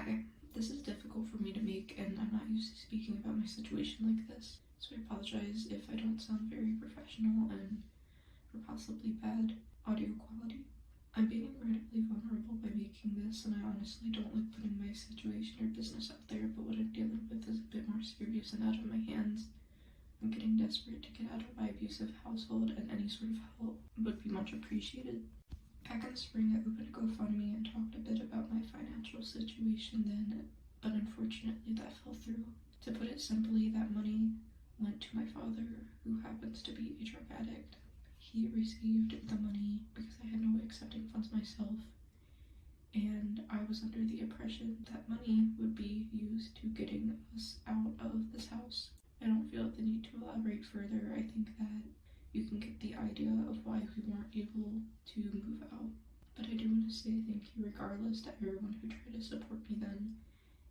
Hi, this is difficult for me to make and I'm not used to speaking about my situation like this, so I apologize if I don't sound very professional and for possibly bad audio quality. I'm being incredibly vulnerable by making this, and I honestly don't like putting my situation or business out there, but what I'm dealing with is a bit more serious and out of my hands. I'm getting desperate to get out of my abusive household, and any sort of help would be much appreciated. Back in the spring, I opened a GoFundMe and talked a bit about my financial situation then, but unfortunately that fell through. To put it simply, that money went to my father, who happens to be a drug addict. He received the money because I had no way accepting funds myself, and I was under the impression that money would be used to getting us out of this house. I don't feel the need to elaborate further. I think that you can get the idea of why we weren't able to move out. But I do want to say thank you regardless to everyone who tried to support me then.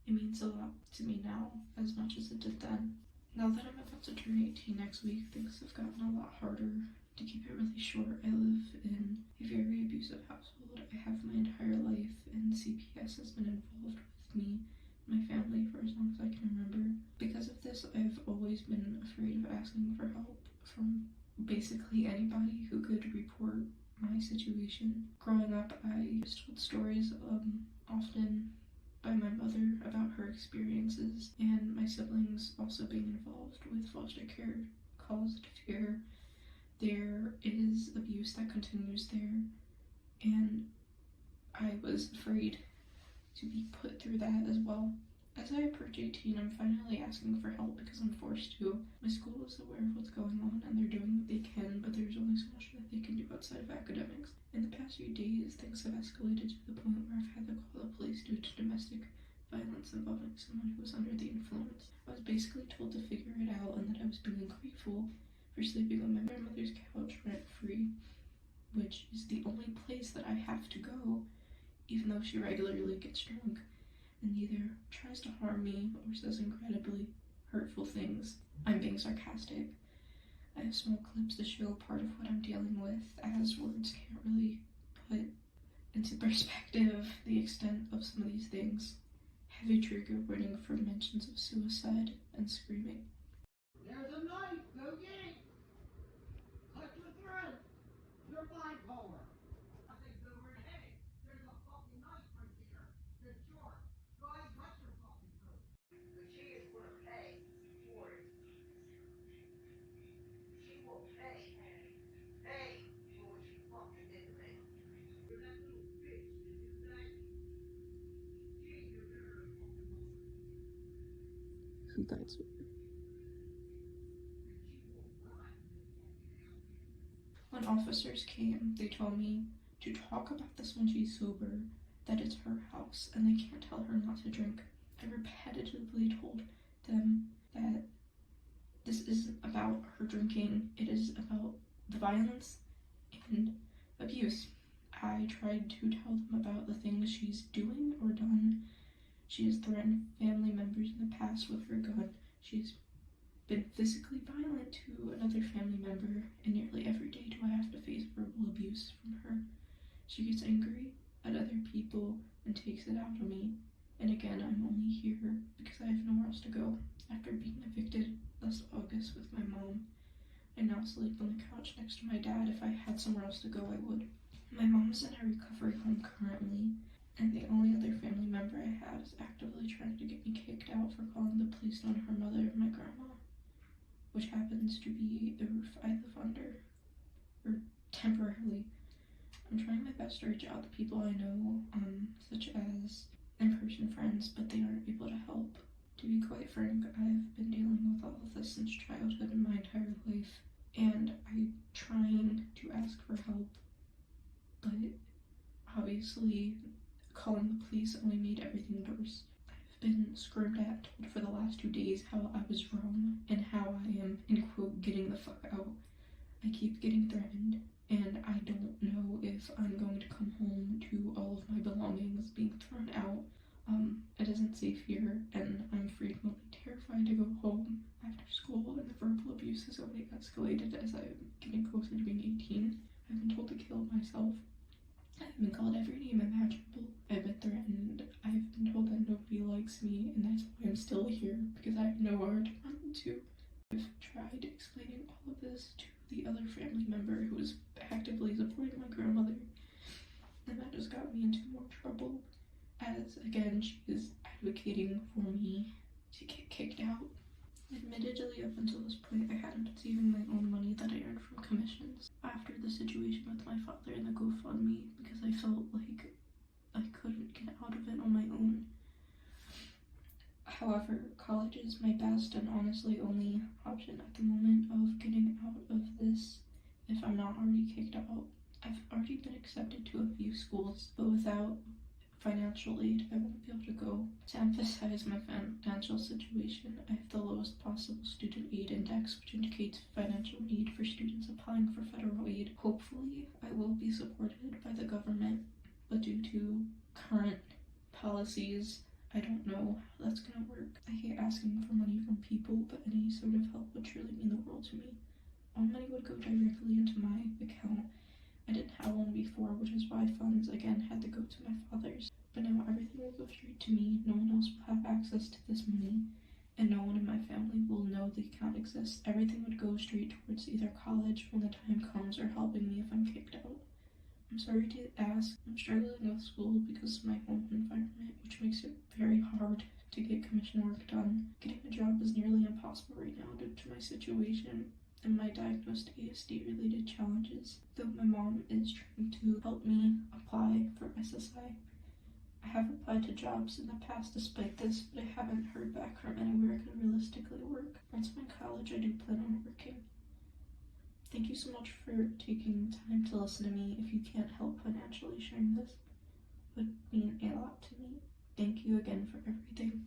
It means a lot to me now, as much as it did then. Now that I'm about to turn 18 next week, things have gotten a lot harder. To keep it really short, I live in a very abusive household. I have my entire life, and CPS has been involved with me and my family for as long as I can remember. Because of this, I've always been afraid of asking for help from basically anybody who could report my situation. Growing up, I was told stories often by my mother about her experiences, and my siblings also being involved with foster care caused fear. There is abuse that continues there, and I was afraid to be put through that as well. As I approach 18, I'm finally asking for help because I'm forced to. My school is aware of what's going on and they're doing what they can, but there's only so much that they can do outside of academics. In the past few days, things have escalated to the point where I've had to call the police due to domestic violence involving someone who was under the influence. I was basically told to figure it out and that I was being ungrateful for sleeping on my grandmother's couch rent-free, which is the only place that I have to go, even though she regularly gets drunk and either tries to harm me or says incredibly hurtful things. I'm being sarcastic. I have small clips to show part of what I'm dealing with, as words can't really put into perspective the extent of some of these things. Heavy trigger warning for mentions of suicide and screaming. There's a knife! Go get it! Cut your throat! You're bipolar! I think go where you're headed. There's a fucking knife right there. It's sharp. Go ahead and cut your fucking throat. But she is gonna pay for it. She will pay. Pay for what she fucking did to me. You're that little bitch that did that. She you're better than fucking mother. Who guides me? When officers came, they told me to talk about this when she's sober, that it's her house and they can't tell her not to drink. I repetitively told them that this isn't about her drinking, it is about the violence and abuse. I tried to tell them about the things she's doing or done. She has threatened family members in the past with her gun. She's been physically violent to another family member, and nearly every day do I have to face verbal abuse from her. She gets angry at other people and takes it out on me. And again, I'm only here because I have nowhere else to go. After being evicted last August with my mom, I now sleep on the couch next to my dad. If I had somewhere else to go, I would. My mom's in a recovery home currently, and the only other family member I have is actively trying to get me kicked out for calling the police on her mother and my grandma, which happens to be the roof I live under, or temporarily. I'm trying my best to reach out to people I know, such as in-person friends, but they aren't able to help. To be quite frank, I've been dealing with all of this since childhood and my entire life, and I'm trying to ask for help, but obviously calling the police only made everything worse. Been screamed at, told for the last 2 days how I was wrong and how I am, in quote, getting the fuck out. I keep getting threatened, and I don't know if I'm going to come home to all of my belongings being thrown out. It isn't safe here, and I'm frequently terrified to go home after school, and the verbal abuse has only escalated as I'm getting closer to being 18. I've been told to kill myself. I've been called every name imaginable. I've been threatened. I've been told that nobody likes me, and that's why I'm still here, because I have nowhere to run to. I've tried explaining all of this to the other family member who is actively supporting my grandmother, and that just got me into more trouble, as again she is advocating for me to get kicked out. Admittedly, up until this point, I hadn't been saving my own money that I earned from commissions after the situation with my father and the GoFundMe, because I felt like I couldn't get out of it on my own. However, college is my best and honestly only option at the moment of getting out of this if I'm not already kicked out. I've already been accepted to a few schools, but without financial aid, I won't be able to go. To emphasize my financial situation, I have the lowest possible student aid index, which indicates financial need for students applying for federal aid. Hopefully, I will be supported by the government, but due to current policies, I don't know how that's gonna work. I hate asking for money from people, but any sort of help would truly mean the world to me. All money would go directly into my account. I didn't have one before, which is why funds again had to go to my father's. But now everything will go straight to me. No one else will have access to this money, and no one in my family will know the account exists. Everything would go straight towards either college when the time comes or helping me if I'm kicked out. I'm sorry to ask, I'm struggling with school because of my home environment, which makes it very hard to get commission work done. Getting a job is nearly impossible right now due to my situation and my diagnosed ASD-related challenges, though my mom is trying to help me apply for SSI. I have applied to jobs in the past despite this, but I haven't heard back from anywhere I can realistically work. Once I'm in college, I do plan on working. Thank you so much for taking time to listen to me. If you can't help financially, sharing this would mean a lot to me. Thank you again for everything.